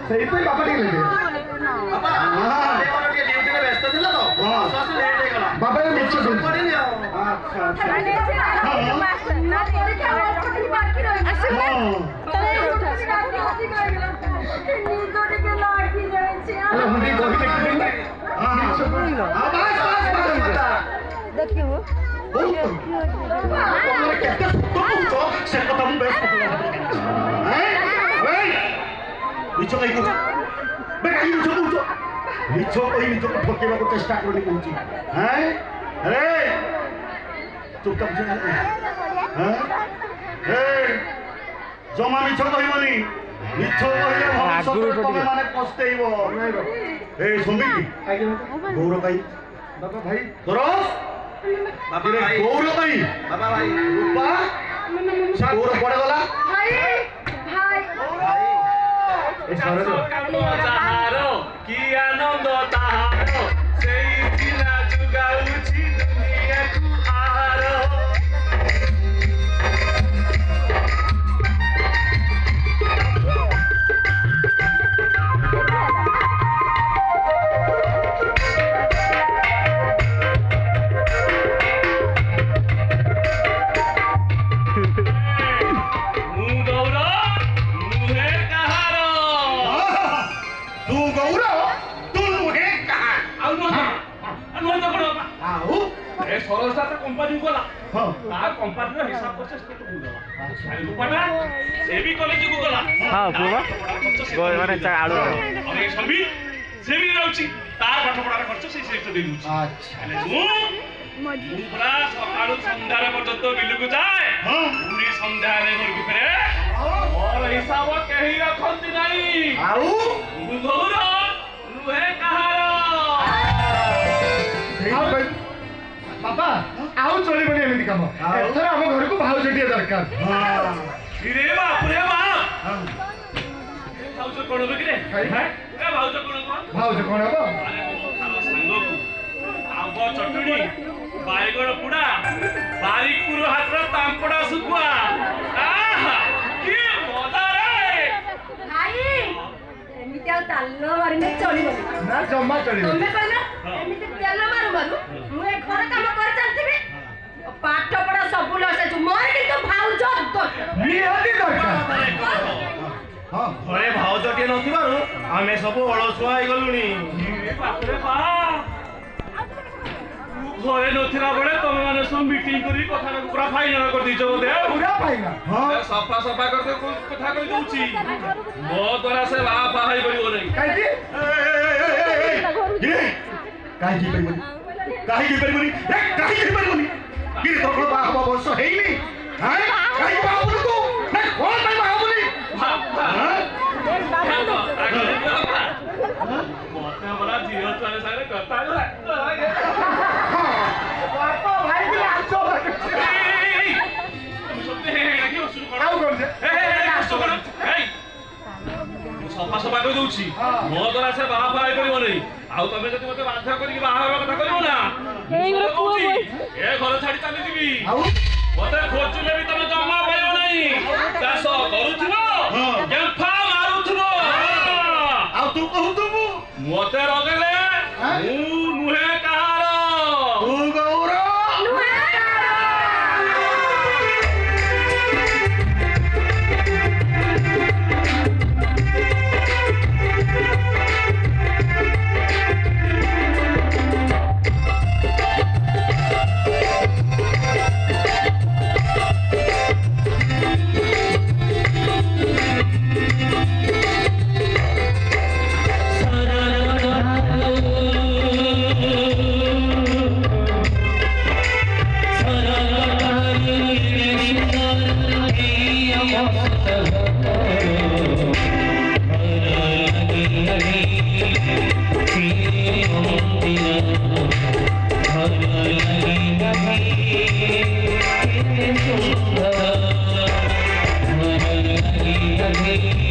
ସେଇଥିପାଇଁ ବାପା ଟିକେ ଲେଟ୍ ବାପା ମିଛ ଦେଖିବୁ କେତେ ସେ କଥା ମୁଁ ବେଶ ମିଛ କାହିଁ କହୁଛ କାହିଁ ମିଛ କହୁଛ ମିଛ କହି ନିଜକୁ ଠକେଇବାକୁ ଚେଷ୍ଟା କରୁନି କହୁଛି ଆରେ ଚୁପଚାପ ଜମା ମିଛ କହିବନି ମିଛ କହିଲେ ଭବିଷ୍ୟତରେ ତମେ ମାନେ ପସ୍ତେଇବ ଏ ସଙ୍ଗୀତ ଗୌର ଭାଇ ବାବା ଭାଇ ସରୋଜ ଗୌର ଭାଇ ବାବା ଭାଇ ରୂପା ଗୌର କୁଆଡ଼େ ଗଲା কি আনন্দ তাহার সেই দিনা যুগাউছি দুনিয়াকু আহার সরোজটা তো কোম্পানি গলা তার কোম্পানির হিসাব করছে সেটা বুঝা রূপাটা সে বি কলেজକୁ গলা হ্যাঁ বাবা মানে আড়ু আমি সবই সে বি যাଉଛି তার পাঠপড়ার খরচ সেই সেটা দেই দଉଛି আচ্ছা ହେଲେ ମୁଁ ପୁରା ସକାଳୁ ସନ୍ଧ୍ୟାରେ ପର୍ଯ୍ୟନ୍ତ ବିଲକୁ ଯାଏ ପୁରୀ ସନ୍ଧ୍ୟାରେ ଘରକୁ ଫେରେ ମୋର ହିସାବ କେହି ରଖନ୍ତି ନାହିଁ ଆଉ ଗୌର ନୁହେଁ କାହାର ବାପା ଆଉ ଚଳିବନି ଏମିତି କାମ ଏଥର ଆମ ଘରକୁ ଭାଉଜଟିଏ ଦରକାର ରେ ବାପରେ ଭାଉଜ କଣ ହବ କି ରେ ଭାଉଜ କଣ ହବ ଭାଉଜ କଣ ହବ ସାଙ୍ଗକୁ ଆମ୍ବ ଚଟୁଣି ବାଇଗଣ ପୁଡା ବାରିକପୁର ହାତର ତାମ୍ପଡା ଶୁଖୁଆ କି ମଜା ରେ ଭାଇ ଏମିତି ଆଉ ତାଲ ମାରିଲେ ଚଳିବନି ନା ଜମା ଚଳିବ ତମେ କହିଲ ଏମିତି ତେଲ ମାରୁ ମାରୁ ମୁଁ ଏ ଘର କାମ କରି ଚାଲିଥିବି ପାଠ ପଢା ସବୁ ଲସ୍ ଅଛି ମୋର କିନ୍ତୁ ଭାଉଜ ନିହାତି ଦରକାର ଘରେ ଭାଉଜଟିଏ ନଥିବାରୁ ଆମେ ସବୁ ଅଳସୁଆ ହେଇଗଲୁଣି ଘରେ ନଥିଲା ବେଳେ ତମେ ମାନେ ସବୁ ମିଟିଂ କରି କଥାଟାକୁ ପୁରା ଫାଇନାଲ କରିଦେଇଛ ବୋଧେ ପୁରା ଫାଇନାଲ ସଫା ସଫା କରିଦେଇ କଥା କହିଦଉଛି ମୋ ଦ୍ୱାରା ସେ ବାହା ହେଇପାରିବ ନାହିଁ କାହିଁକି କାହିଁକି ପାରିବନି କାହିଁକି ପାରିବନି କାହିଁକି ପାରିବନି କି ତୋର ବାହା ହବା ବୟସ ହେଇନି କାହିଁକି ବାହା ହବୁନି ତୁ କଣ ପାଇଁ ବାହା ହବୁନି ମତେ ପରା ଝିଅ ଛୁଆଙ୍କ ସାଙ୍ଗରେ କଥା ସଫା ସଫା କରିଦଉଛି ମୋ ଦ୍ୱାରା ସେ ବାହା ହେଇପାରିବ ନାହିଁ ଆଉ ତମେ ଯଦି ମତେ ବାଧ୍ୟ କରିକି ବାହା ହେବା କଥା କରିବ ନା ଏ ଘର ଛାଡି ଚାଲିଯିବି ମତେ ଖୋଜିଲେ ବି ତମେ ଜମା ପାଇବ ନାହିଁ ଚାଷ କରୁଥିବ ମାରୁଥିବ ଆଉ ତୁ କହୁଥିବୁ ମତେ ରଗେଇଲେ ମୁଁ ନୁହେଁ କାହାର ତୁ ଗୌର Hey